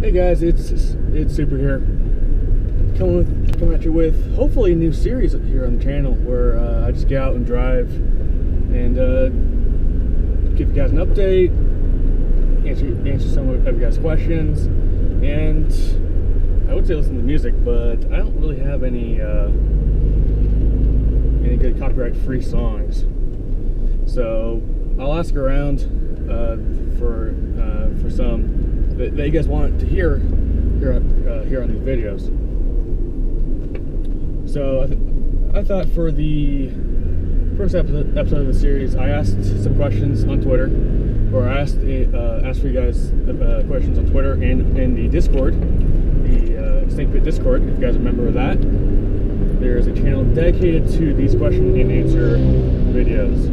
Hey guys, it's Super here, coming at you with hopefully a new series here on the channel where I just get out and drive and give you guys an update, answer some of you guys' questions, and I would say listen to music, but I don't really have any good copyright-free songs, so I'll ask around for some that you guys want to hear on these videos. So I thought for the first episode of the series, I asked some questions on Twitter, or I asked for you guys questions on Twitter and in the Discord, the Snake Pit Discord. If you guys remember that, there's a channel dedicated to these question and answer videos.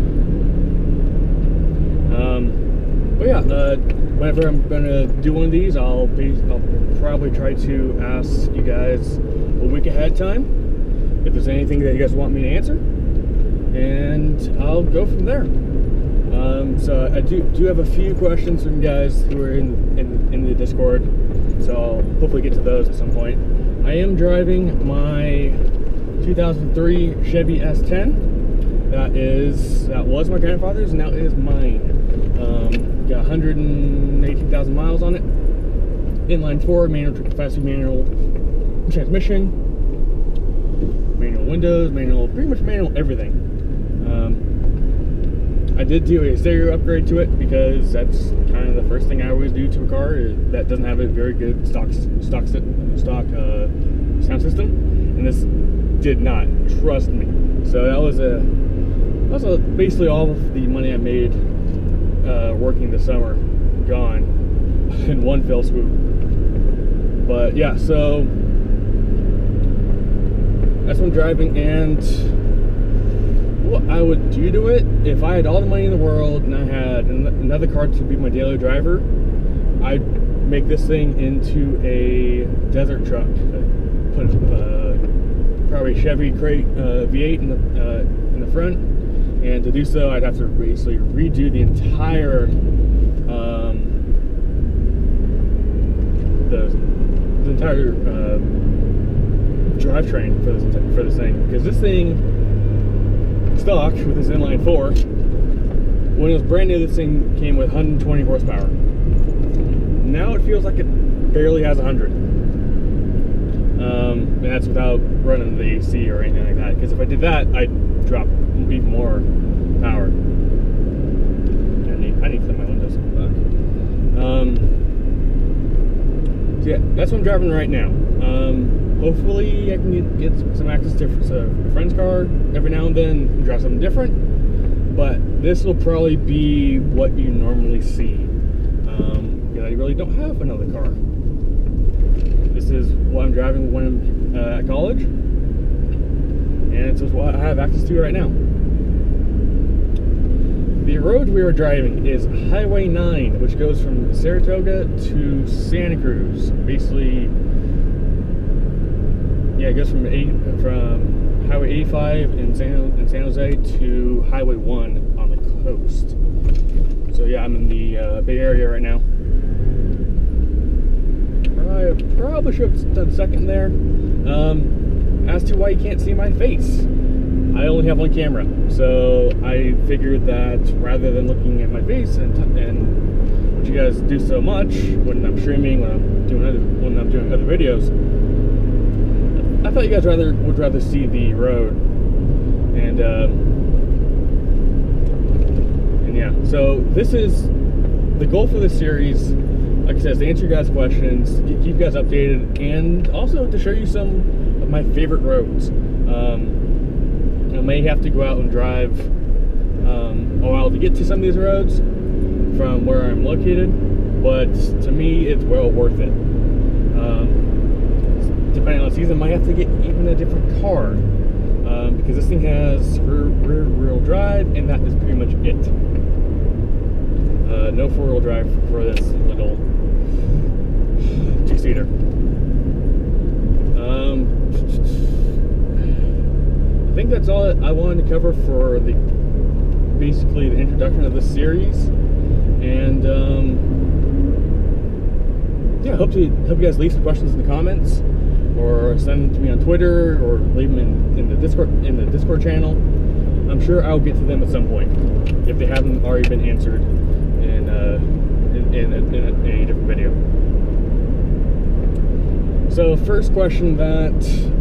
But yeah, whenever I'm gonna do one of these, I'll probably try to ask you guys a week ahead of time if there's anything that you guys want me to answer, and I'll go from there. So I do have a few questions from you guys who are in the Discord, so I'll hopefully get to those at some point. I am driving my 2003 Chevy S10. That was my grandfather's, and now is mine. Got 118,000 miles on it. Inline 4, fast manual transmission, manual windows, pretty much manual everything. I did do a stereo upgrade to it because that's kind of the first thing I always do to a car that doesn't have a very good stock sound system, and this did not. Trust me. So that was basically all of the money I made working this summer gone in one fell swoop. But yeah, so that's what I'm driving, and what I would do to it if I had all the money in the world and I had another car to be my daily driver, I'd make this thing into a desert truck. Put probably a Chevy Crate V8 in the front, and to do so I'd have to basically redo the entire drivetrain for this thing, because this thing stock with this inline 4, when it was brand new, this thing came with 120 horsepower. Now it feels like it barely has 100. And that's without running the AC or anything like that, because if I did that, I'd drop even more power. I need to clean my windows back. So yeah, that's what I'm driving right now. Hopefully I can get some access to a friend's car every now and then and drive something different, but this will probably be what you normally see, because I really don't have another car. This is what I'm driving when I'm at college, and it's what I have access to right now. The road we were driving is Highway 9, which goes from Saratoga to Santa Cruz. Basically, yeah, it goes from Highway 85 in San Jose to Highway 1 on the coast. So yeah, I'm in the Bay Area right now. I probably should have done second there. As to why you can't see my face, I only have one camera, so I figured that rather than looking at my face and what you guys do so much when I'm streaming, when I'm doing other videos, I thought you guys would rather see the road, and yeah. So this is the goal for this series. Like I said, is to answer you guys' questions, keep you guys updated, and also to show you some of my favorite roads. I may have to go out and drive a while to get to some of these roads from where I'm located, but to me, it's well worth it. Depending on the season, I might have to get even a different car, because this thing has rear-wheel drive, and that is pretty much it. No four-wheel drive for this little two-seater. I think that's all I wanted to cover for basically the introduction of this series, and yeah, hope you guys leave some questions in the comments, or send them to me on Twitter, or leave them in the Discord channel. I'm sure I'll get to them at some point if they haven't already been answered in a different video. So first question that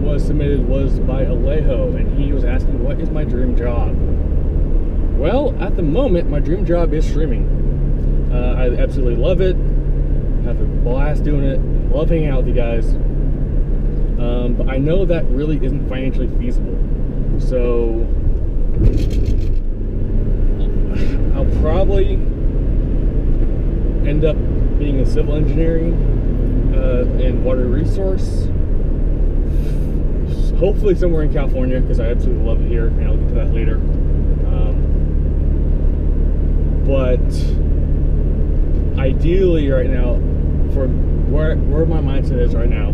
was submitted was by Alejo, and he was asking, what is my dream job? Well, at the moment, my dream job is streaming. I absolutely love it. Have a blast doing it. Love hanging out with you guys. But I know that really isn't financially feasible. So I'll probably end up being in civil engineering and water resource. Hopefully somewhere in California, because I absolutely love it here, and I'll get to that later. But ideally right now, for where my mindset is right now,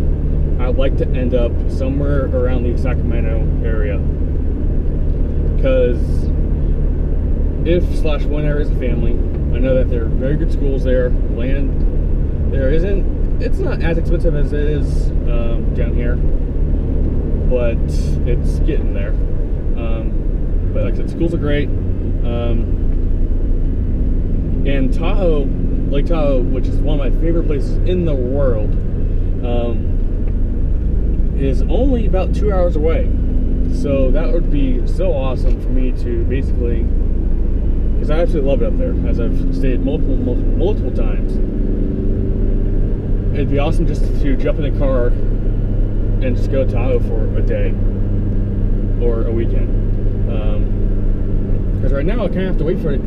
I'd like to end up somewhere around the Sacramento area, because when there is a family, I know that there are very good schools there. Land there it's not as expensive as it is down here, but it's getting there. But like I said, schools are great. And Tahoe, Lake Tahoe, which is one of my favorite places in the world, is only about 2 hours away. So that would be so awesome for me to basically, because I absolutely love it up there, as I've stayed multiple times. It'd be awesome just to jump in a car and just go to Tahoe for a day or a weekend. Because right now I kind of have to wait for it.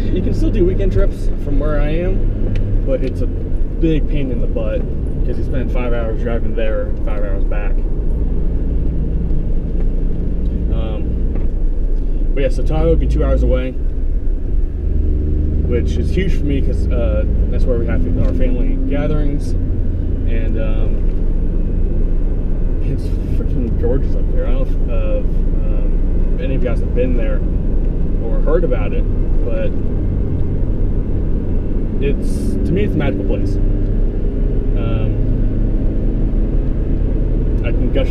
You can still do weekend trips from where I am, but it's a big pain in the butt because you spend 5 hours driving there and 5 hours back. But yeah, so Tahoe would be 2 hours away, which is huge for me because that's where we have our family gatherings, and it's freaking gorgeous up there. I don't know if any of you guys have been there or heard about it, but to me it's a magical place. I can gush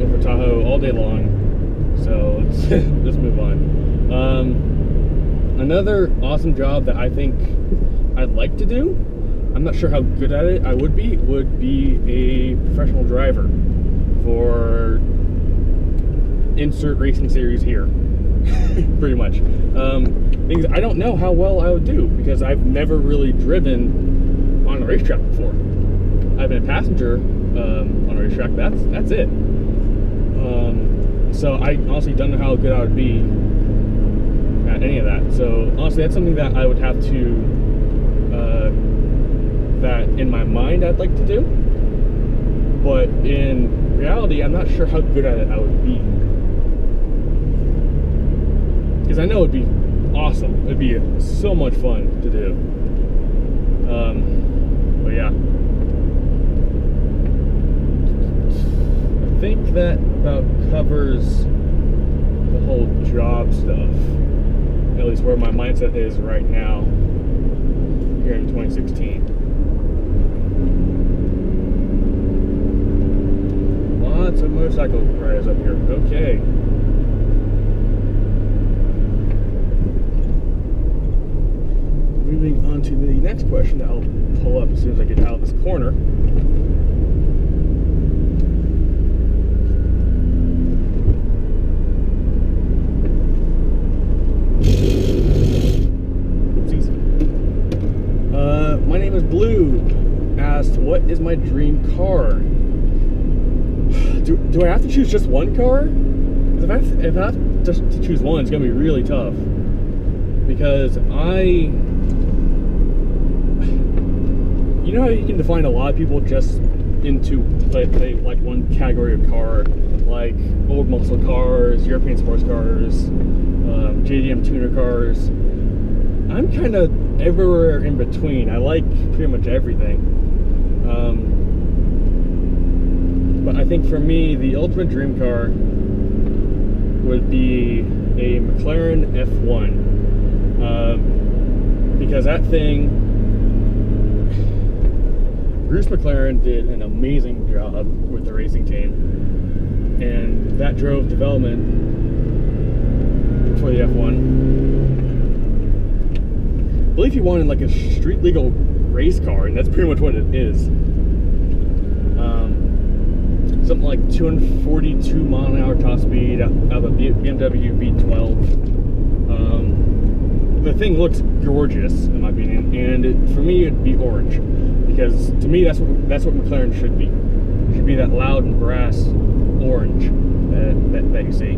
over Tahoe all day long, so let's move on. Another awesome job that I think I'd like to do, I'm not sure how good at it I would be a professional driver for insert racing series here. Pretty much. Things I don't know how well I would do, because I've never really driven on a racetrack before. I've been a passenger on a racetrack. That's it. So I honestly don't know how good I would be at any of that. So honestly, that's something that I would have to that in my mind I'd like to do, but in reality I'm not sure how good at it I would be. Because I know it'd be awesome. It'd be so much fun to do. But yeah. I think that about covers the whole job stuff. At least where my mindset is right now, here in 2016. Lots of motorcycle riders up here. Okay. Moving on to the next question that I'll pull up as soon as I get out of this corner. Oopsies. My name is Blue. Asked, what is my dream car? Do I have to choose just one car? If I have to choose one, it's going to be really tough. Because you know how you can define a lot of people just into like one category of car, like old muscle cars, European sports cars, JDM tuner cars. I'm kind of everywhere in between. I like pretty much everything. But I think for me, the ultimate dream car would be a McLaren F1. Because that thing, McLaren did an amazing job with the racing team, and that drove development for the F1. I believe he wanted like a street legal race car, and that's pretty much what it is. Something like 242 mile an hour top speed out of a BMW V12. The thing looks gorgeous in my opinion, and for me it'd be orange, because to me that's what McLaren should be. It should be that loud and brass orange that you see.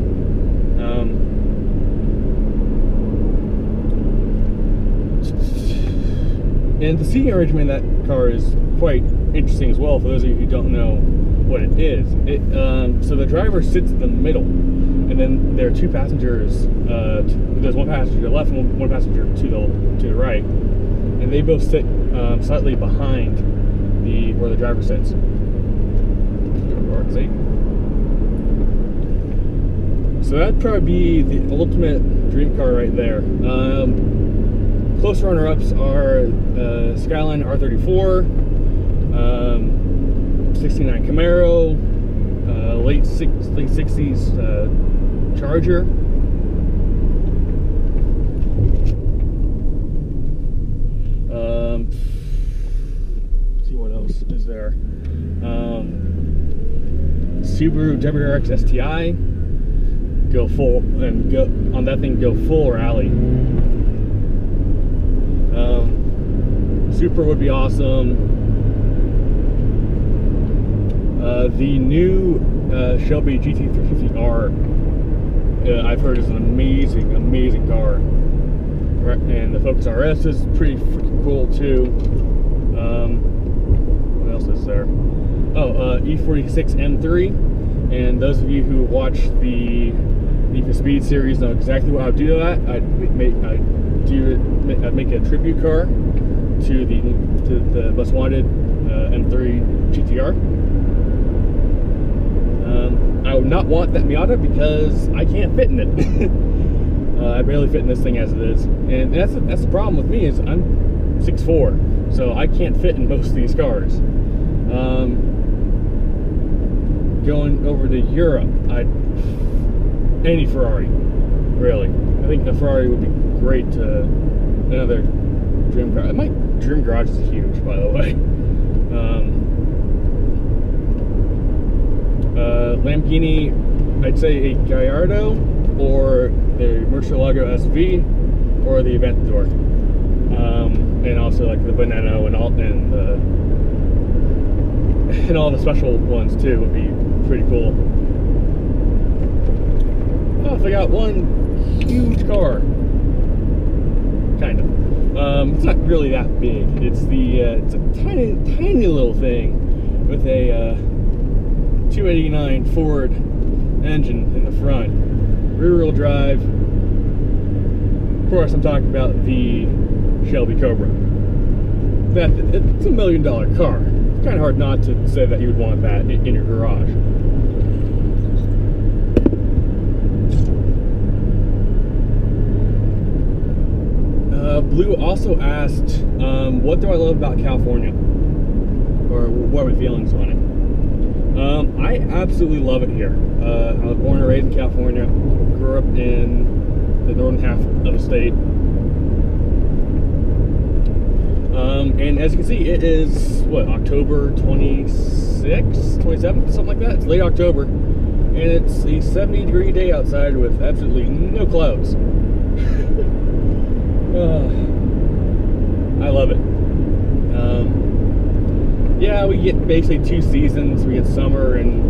And the seating arrangement in that car is quite interesting as well, for those of you who don't know what it is. So the driver sits in the middle, and then there are two passengers. There's one passenger to the left and one passenger to the right, and they both sit slightly behind where the driver sits. So that'd probably be the ultimate dream car right there. Close runner-ups are Skyline R34, 69 Camaro, late 60s Charger. See what else is there. Subaru WRX STI. Go full on that thing. Go full rally. Supra would be awesome. The new Shelby GT350R, I've heard, is an amazing car. And the Focus RS is pretty freaking cool too. What else is there? Oh, E46 M3. And those of you who watch the Need for Speed series know exactly how to do that. I'd make a tribute car to the Most Wanted M3 GTR. I would not want that Miata because I can't fit in it. I barely fit in this thing as it is, and that's the problem with me, is I'm 6'4", so I can't fit in most of these cars. Going over to Europe, any Ferrari, really. I think a Ferrari would be great. Another dream car. My dream garage is huge, by the way. Lamborghini, I'd say a Gallardo, or the Murcielago SV, or the Aventador, and also like the Veneno and all the special ones too would be pretty cool. Oh, if I got one huge car, kind of. It's not really that big. It's it's a tiny little thing with a 289 Ford engine in the front, rear-wheel drive. Of course, I'm talking about the Shelby Cobra. It's $1 million car. It's kind of hard not to say that you would want that in your garage. Blue also asked, what do I love about California? Or what are my feelings on it? I absolutely love it here. I was born and raised in California, grew up in the northern half of the state. And as you can see, it is, what, October 26th, 27th, something like that? It's late October, and it's a 70-degree day outside with absolutely no clouds. I love it. Yeah, we get basically 2 seasons. We get summer and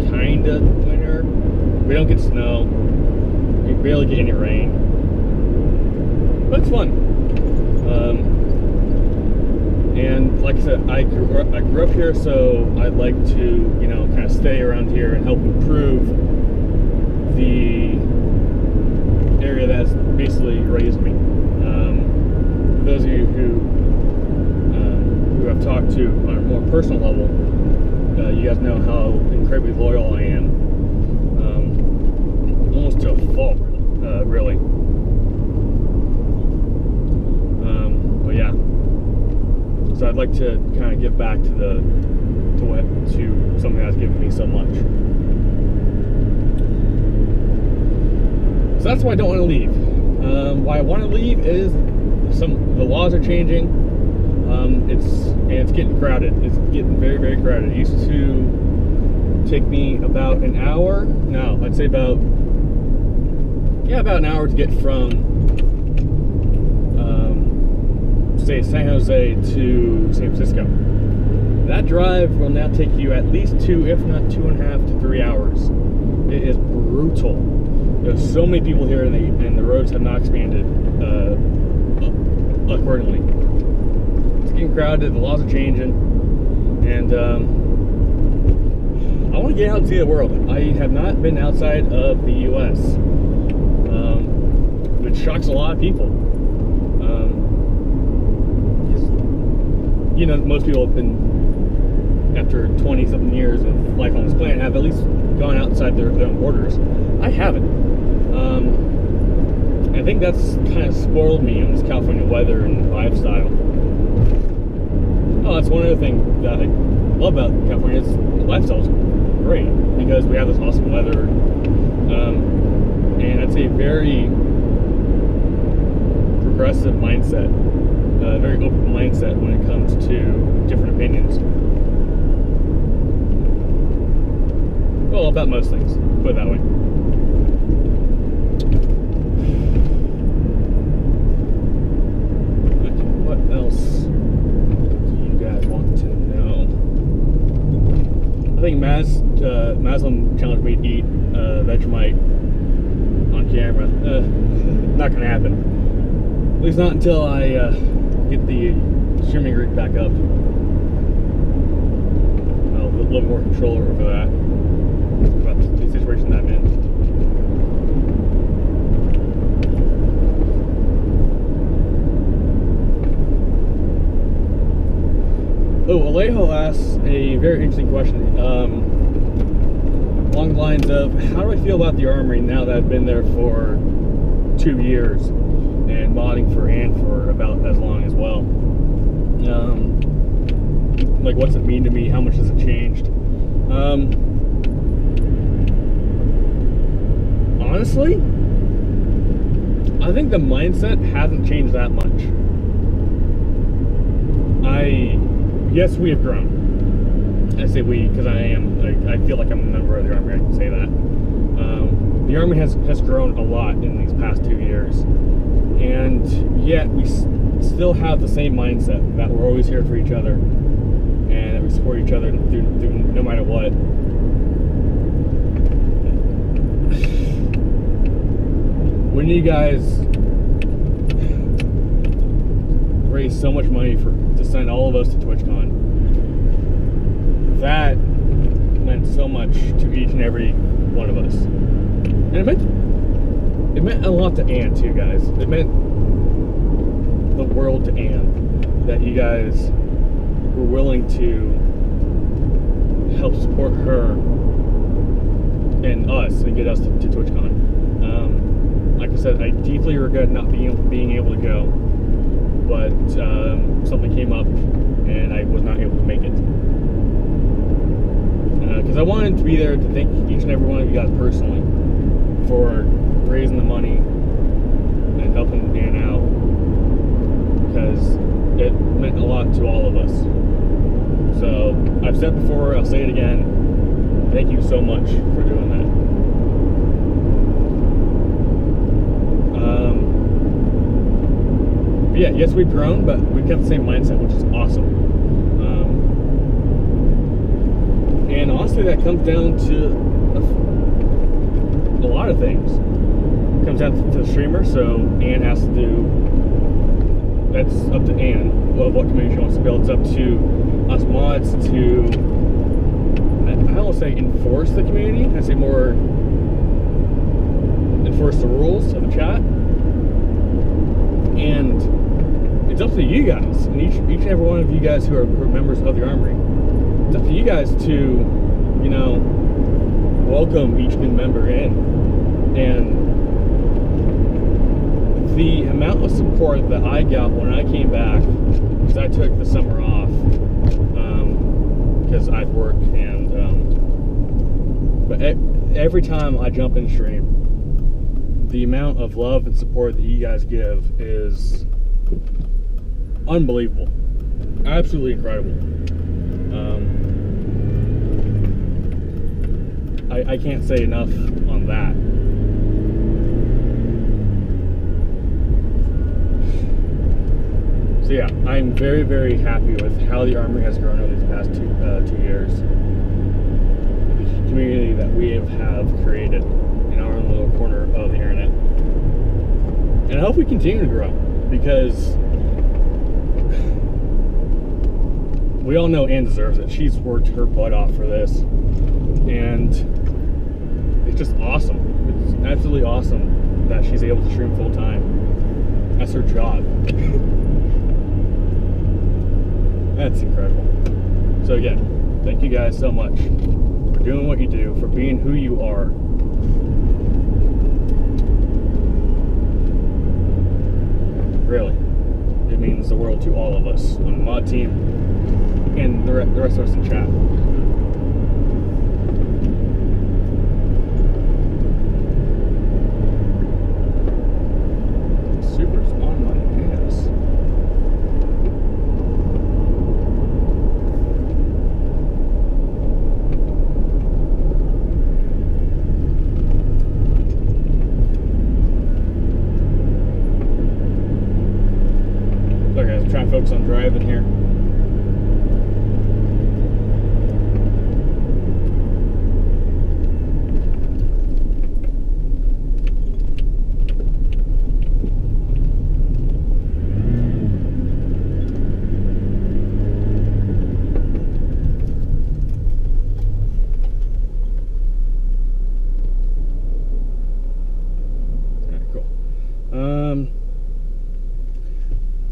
kind of winter. We don't get snow. We barely get any rain. But it's fun. And like I said, I grew up here, so I'd like to, you know, kind of stay around here and help improve the area that's basically raised me. For those of you who I've talked to on a more personal level, you guys know how incredibly loyal I am, almost to a fault, really. But yeah, so So I'd like to kind of give back to something that's given me so much. So that's why I don't want to leave. Why I want to leave is the laws are changing. It's getting crowded. It's getting very, very crowded. It used to take me about an hour. No, I'd say about an hour to get from say San Jose to San Francisco. That drive will now take you at least 2, if not 2.5 to 3 hours. It is brutal. There's so many people here, and the roads have not expanded accordingly. It's getting crowded. The laws are changing, and I want to get out and see the world. I have not been outside of the U.S., which shocks a lot of people. You know, most people have been, after 20-something years of life on this planet, have at least gone outside their own borders. I haven't. I think that's kind of spoiled me on this California weather and lifestyle. Oh, that's one other thing that I love about California is the lifestyle's great because we have this awesome weather, and it's a very progressive mindset. A very open mindset when it comes to different opinions. Well, about most things, put it that way. Okay, what else do you guys want to know? I think Maslam challenged me to eat Vegemite on camera. Not gonna happen. At least not until I get the streaming rig back up. I'll have a little more control over that, about the situation that I'm in. Oh, Alejo asks a very interesting question, along the lines of, how do I feel about the Armory now that I've been there for 2 years? And modding for about as long as well. Like, what's it mean to me? How much has it changed? Honestly, I think the mindset hasn't changed that much. Yes, we have grown. I say we because I feel like I'm a member of the Army. I can say that. The Army has grown a lot in these past 2 years. And yet we still have the same mindset that we're always here for each other and that we support each other through no matter what. When you guys raise so much money to send all of us to TwitchCon, that meant so much to each and every one of us. And it meant a lot to Ann too, guys. It meant the world to Ann that you guys were willing to help support her and us and get us to TwitchCon. Like I said, I deeply regret not being able to go, but something came up and I was not able to make it. Because I wanted to be there to thank each and every one of you guys personally for raising the money and helping Dan out, because it meant a lot to all of us. So I've said before, I'll say it again, thank you so much for doing that. Yeah, yes, we've grown, but we've kept the same mindset, which is awesome. And honestly, that comes down to a lot of things. It comes down to the streamer, so Ann has to do, that's up to Ann, what community she wants to build. It's up to us mods to, I don't want to say enforce the community, I say more enforce the rules of the chat. And it's up to you guys, and each and every one of you guys who are members of the Armory. It's up to you guys to, you know, welcome each new member in. And the amount of support that I got when I came back, because I took the summer off, because I'd work, and but every time I jump in stream, the amount of love and support that you guys give is unbelievable, absolutely incredible. I can't say enough on that. So yeah, I'm very, very happy with how the Armory has grown over these past 2 years. The community that we have created in our own little corner of the internet. And I hope we continue to grow, because we all know Ann deserves it. She's worked her butt off for this, and it's just awesome. It's absolutely awesome that she's able to stream full time. That's her job. That's incredible. So again, thank you guys so much for doing what you do, for being who you are. Really, it means the world to all of us on the mod team and the rest of us in chat. Super's on my ass. Okay, I'm trying to focus on driving here.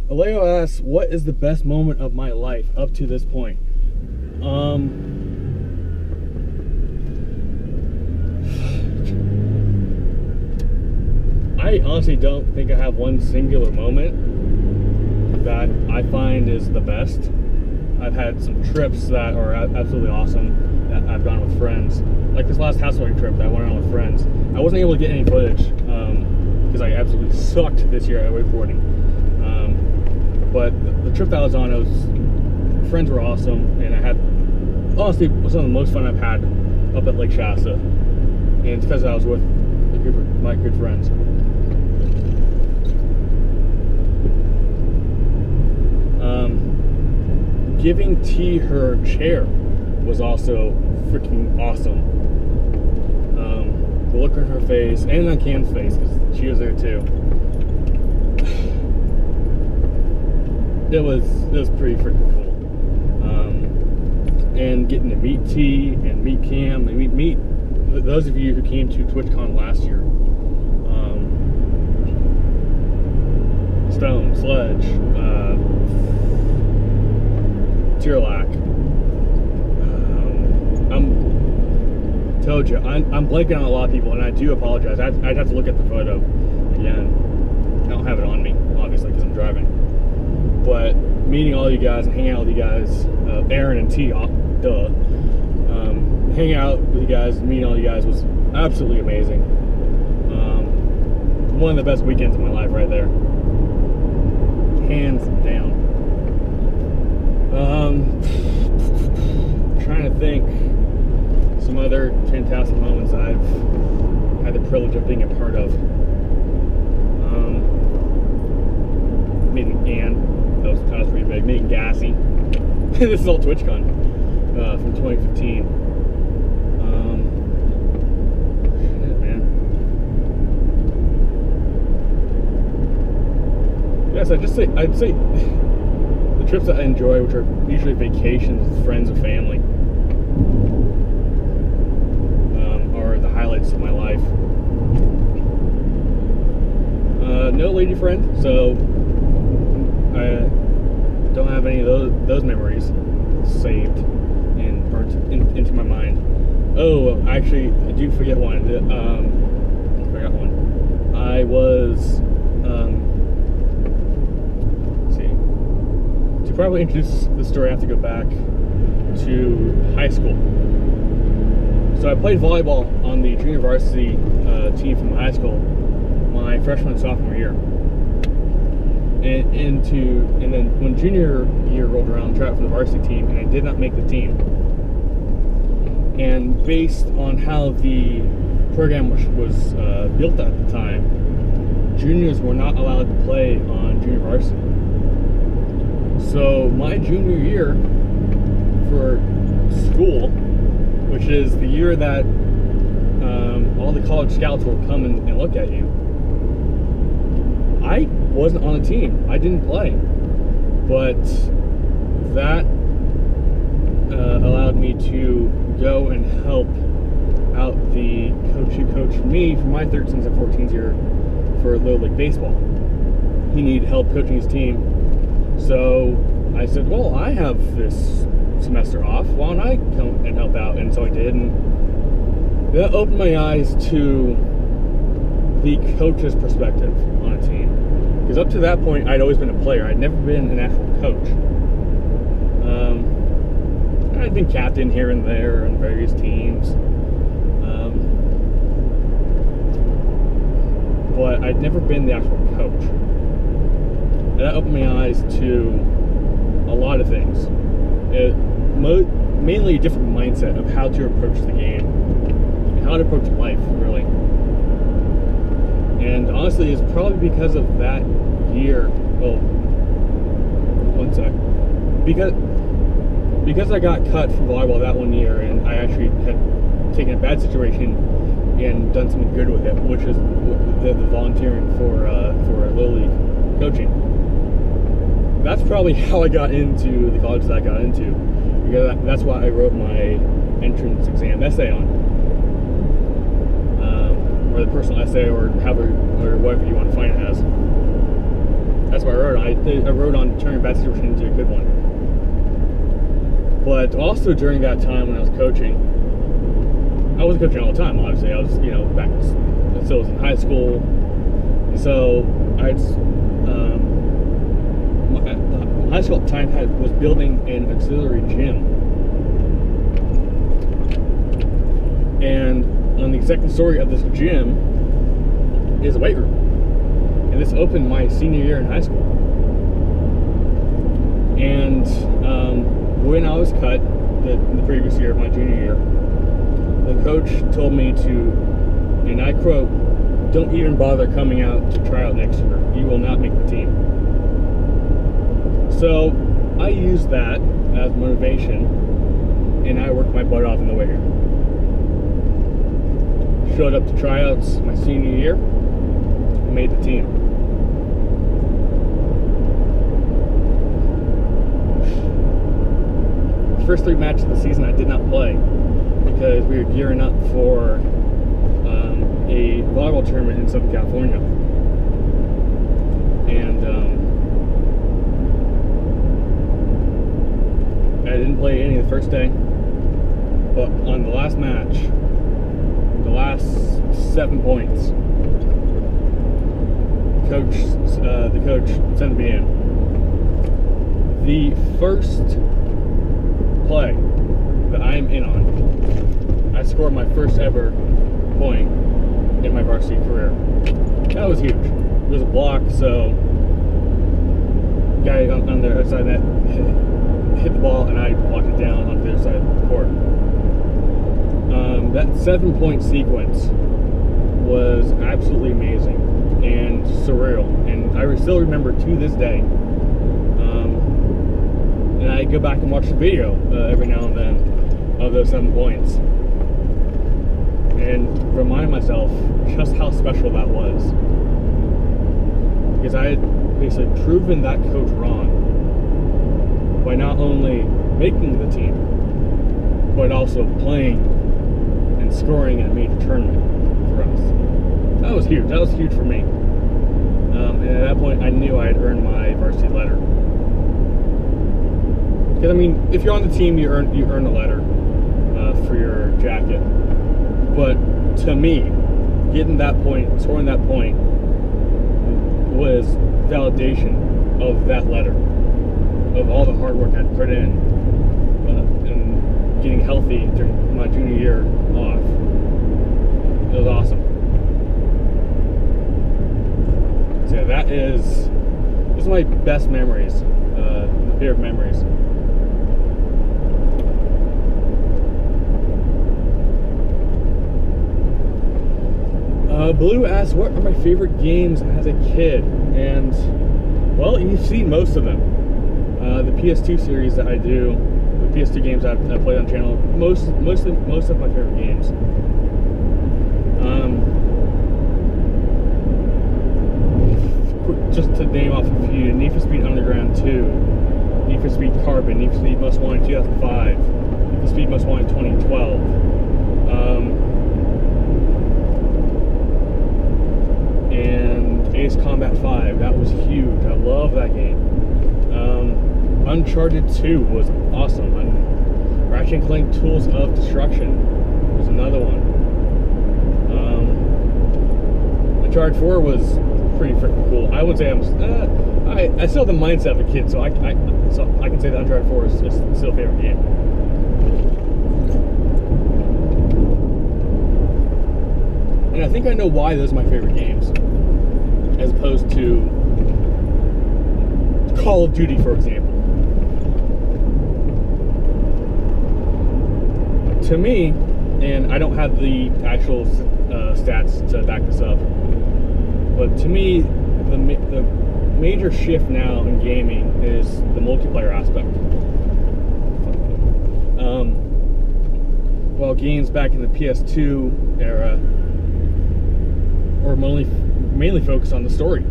Aleo asks, what is the best moment of my life up to this point? I honestly don't think I have one singular moment that I find is the best. I've had some trips that are absolutely awesome that I've gone with friends. Like this last housewifing trip that I went on with friends. I wasn't able to get any footage because I absolutely sucked this year at wakeboarding. But the trip that I was on, friends were awesome, and I had, honestly, some of the most fun I've had up at Lake Shasta. And it's because I was with a group of my good friends. Giving T her chair was also freaking awesome. The look on her face, and on Cam's face, because she was there too. It was pretty freaking cool. And getting to meet T and meet Cam and meet those of you who came to TwitchCon last year. Stone, Sledge, Tierlac. Told you, I'm blanking on a lot of people, and I do apologize. I'd have to look at the photo again. I don't have it on me, obviously, because I'm driving. But meeting all you guys and hanging out with you guys, Aaron and T, duh. Hanging out with you guys and meeting all you guys was absolutely amazing. One of the best weekends of my life right there. Hands down. Trying to think some other fantastic moments I've had the privilege of being a part of. Meeting Ann. That was pretty big. Meeting Gassy. This is all TwitchCon from 2015. Shit, man. Yes, I'd say the trips that I enjoy, which are usually vacations with friends or family, are the highlights of my life. No lady friend, so I don't have any of those memories saved and burnt into my mind. Oh, actually, I do forget one. I forgot one. I was, let's see. To probably introduce the story, I have to go back to high school. So I played volleyball on the junior varsity team from high school my freshman and sophomore year. And then when junior year rolled around, I tried out for the varsity team, and I did not make the team. And based on how the program was built at the time, juniors were not allowed to play on junior varsity. So my junior year for school, which is the year that all the college scouts will come and look at you, I wasn't on the team. I didn't play. But that allowed me to go and help out the coach who coached me for my 13s and 14s year for Little League Baseball. He needed help coaching his team. So I said, well, I have this semester off. Why don't I come and help out? And so I did. And that opened my eyes to the coach's perspective on a team. Because up to that point, I'd always been a player. I'd never been an actual coach. I'd been captain here and there on various teams. But I'd never been the actual coach. And that opened my eyes to a lot of things. Mainly a different mindset of how to approach the game. And how to approach life, really. And honestly, it's probably because of that year. Well, one sec. Because I got cut from volleyball that one year, and I actually had taken a bad situation and done something good with it, which is the volunteering for Little League coaching. That's probably how I got into the college that I got into. Because that's what I wrote my entrance exam essay on. Or the personal essay, or whatever you want to find it as. That's what I wrote on. I wrote on turning a bad situation into a good one. But also during that time when I was coaching, I wasn't coaching all the time, obviously. I was, back, still was in high school. So my high school at the time was building an auxiliary gym. And on the second story of this gym is a weight room. And this opened my senior year in high school. And when I was cut the previous year, my junior year, the coach told me to, and I quote, "Don't even bother coming out to try out next year. You will not make the team." So I used that as motivation, and I worked my butt off in the weight room. Showed up to tryouts my senior year, made the team. The first 3 matches of the season I did not play because we were gearing up for a volleyball tournament in Southern California. And I didn't play any the first day, but on the last match, the last 7 points, the coach sent me in. The first play that I am in on, I scored my first ever point in my varsity career. That was huge. It was a block, so guy on the other side of that hit the ball, and I blocked it down on the other side of the court. That 7-point sequence was absolutely amazing and surreal, and I still remember to this day. And I go back and watch the video every now and then of those 7 points and remind myself just how special that was, because I had basically proven that coach wrong by not only making the team but also playing and scoring in a major tournament for us. That was huge. That was huge for me. And at that point, I knew I had earned my varsity letter. Because I mean, if you're on the team, you earn a letter for your jacket. But to me, getting that point, scoring that point, was validation of that letter, of all the hard work I'd put in, and getting healthy during my junior year off. It was awesome. So yeah, those are my best memories, my favorite memories. Blue asks, what are my favorite games as a kid? And, well, you've seen most of them. The PS2 series that I do, the PS2 games I've played on the channel, most of my favorite games. Just to name off a few: Need for Speed Underground 2, Need for Speed Carbon, Need for Speed Most Wanted 2005, Need for Speed Most Wanted 2012. And Ace Combat 5, that was huge. I love that game. Uncharted 2 was awesome. Ratchet & Clank Tools of Destruction was another one. Uncharted 4 was pretty freaking cool. I would say I still have the mindset of a kid, so I can say that Uncharted 4 is still a favorite game. And I think I know why those are my favorite games, as opposed to Call of Duty, for example. To me, and I don't have the actual stats to back this up, but to me, the major shift now in gaming is the multiplayer aspect. While games back in the PS2 era were mainly focused on the story,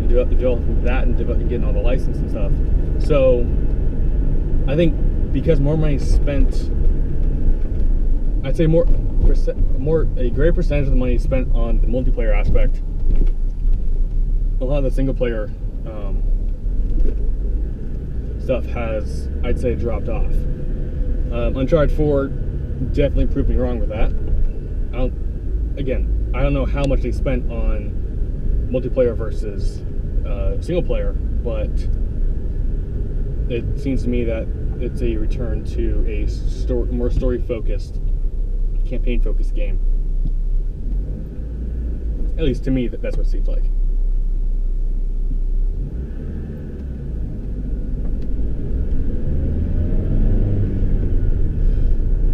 developing that and getting all the license and stuff. So I think because more money is spent, I'd say a greater percentage of the money is spent on the multiplayer aspect. A lot of the single player stuff has, I'd say, dropped off. Uncharted 4 definitely proved me wrong with that. I don't know how much they spent on multiplayer versus single player, but it seems to me that it's a return to a more story-focused, campaign-focused game. At least to me, that's what it seems like.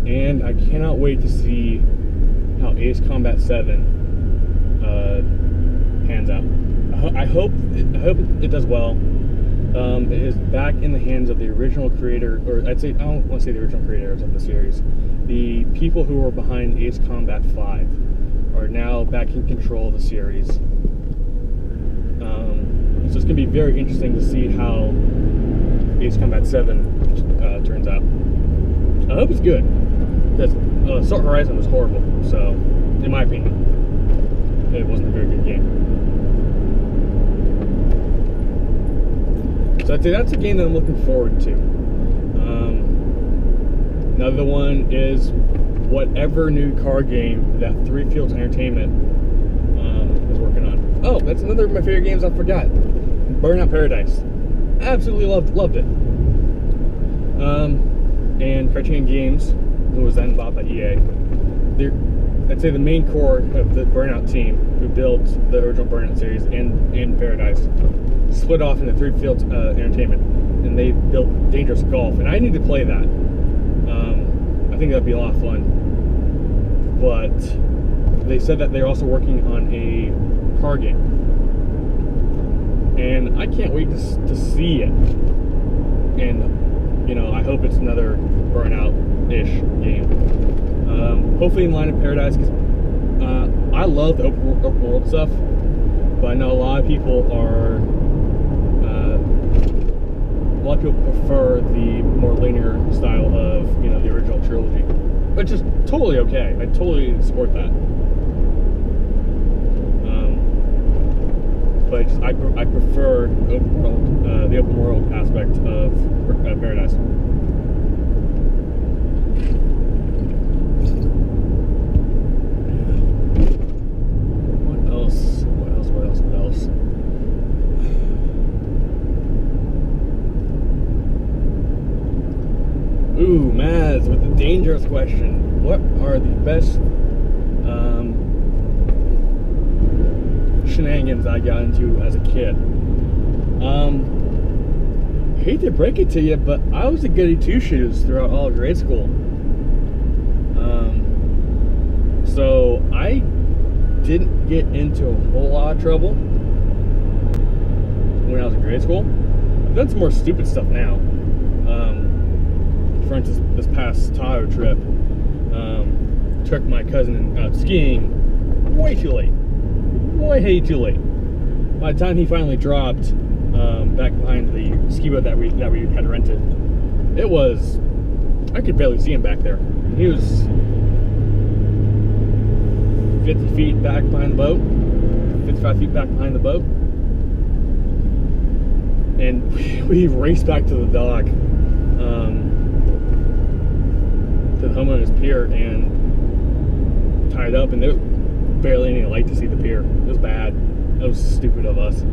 And I cannot wait to see how Ace Combat 7 pans out. I hope it does well. It is back in the hands of the original creator, or I don't want to say the original creators of the series. The people who were behind Ace Combat 5 are now back in control of the series. So it's going to be very interesting to see how Ace Combat 7 turns out. I hope it's good, because Assault Horizon was horrible, so in my opinion, it wasn't a very good game. So I'd say that's a game that I'm looking forward to. Another one is whatever new car game that Three Fields Entertainment is working on. Oh, that's another of my favorite games I forgot. Burnout Paradise. Absolutely loved it. And Criterion Games, who was then bought by EA, I'd say the main core of the Burnout team who built the original Burnout series and Paradise split off into Three Fields Entertainment, and they built Dangerous Golf, and I need to play that. I think that'd be a lot of fun. But they said that they're also working on a car game, and I can't wait to see it. And I hope it's another Burnout-ish game. Hopefully in line of Paradise, because I love the open world stuff, but I know a lot of people prefer the more linear style of the original trilogy, which is totally okay. I totally support that. But I prefer the open world aspect of Paradise. What else? Ooh, Maz with the dangerous question. What are the best shenanigans I got into as a kid? Hate to break it to you, but I was a goody two-shoes throughout all of grade school. So I didn't get into a whole lot of trouble when I was in grade school. I've done some more stupid stuff now. For instance, this past Tahoe trip, took my cousin out skiing way too late. Way too late. By the time he finally dropped back behind the ski boat that we had rented, it was, I could barely see him back there. He was 50 feet back behind the boat, 55 feet back behind the boat, and we raced back to the dock, to the homeowner's pier, and tied up, and there was barely any light to see the pier. It was bad. That was stupid of us.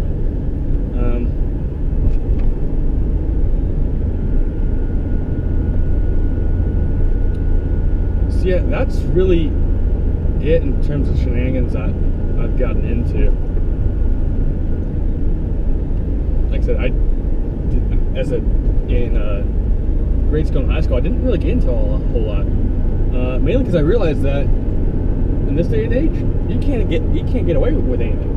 So yeah, that's really it in terms of shenanigans that I've gotten into. Like I said, in grade school and high school, I didn't really get into a whole lot. Mainly because I realized that in this day and age, you can't get away with anything.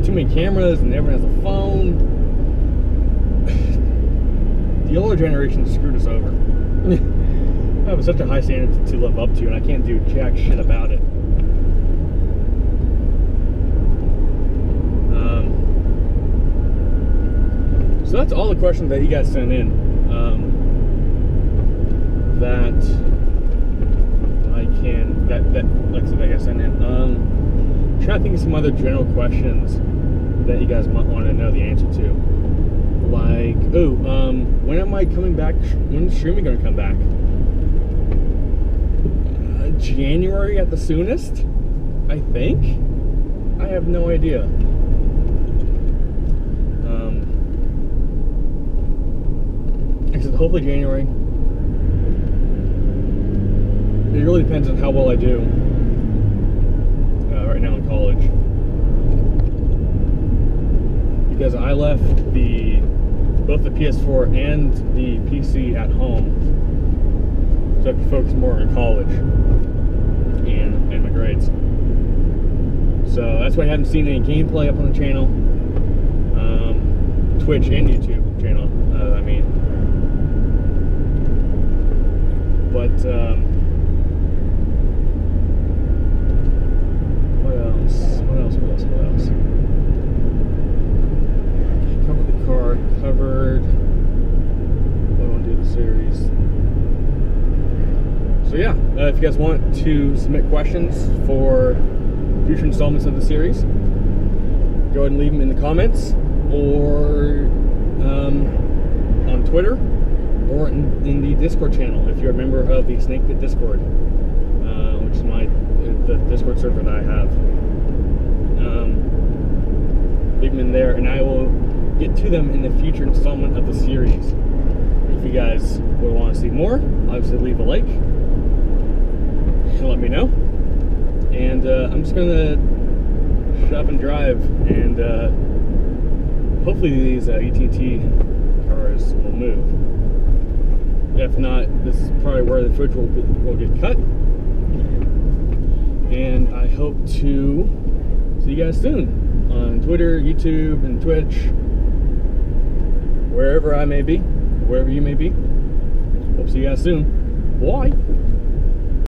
Too many cameras, and everyone has a phone. The older generation screwed us over. I have such a high standard to live up to, and I can't do jack shit about it. So that's all the questions that you guys sent in. Like I said, I sent in. Trying to think of some other general questions that you guys might want to know the answer to. Like, when am I coming back? When's streaming going to come back? January at the soonest, I think. I have no idea. Like I said, hopefully January. It really depends on how well I do right now in college. Because I left both the PS4 and the PC at home, so I have to focus more on college and my grades. So that's why I haven't seen any gameplay up on the channel, Twitch and YouTube channel. But what else? Covered the car, covered what I want to do the series. So yeah, if you guys want to submit questions for future installments of the series, go ahead and leave them in the comments, or on Twitter, or in the Discord channel if you're a member of the Snake Pit Discord, which is the Discord server that I have. Leave them in there, and I will get to them in the future installment of the series. If you guys would want to see more, obviously leave a like and let me know. And I'm just gonna shut up and drive, and hopefully these AT&T cars will move. If not, this is probably where the footage will get cut. And I hope to see you guys soon on Twitter, YouTube, and Twitch, wherever I may be, wherever you may be. Hope to see you guys soon. Bye.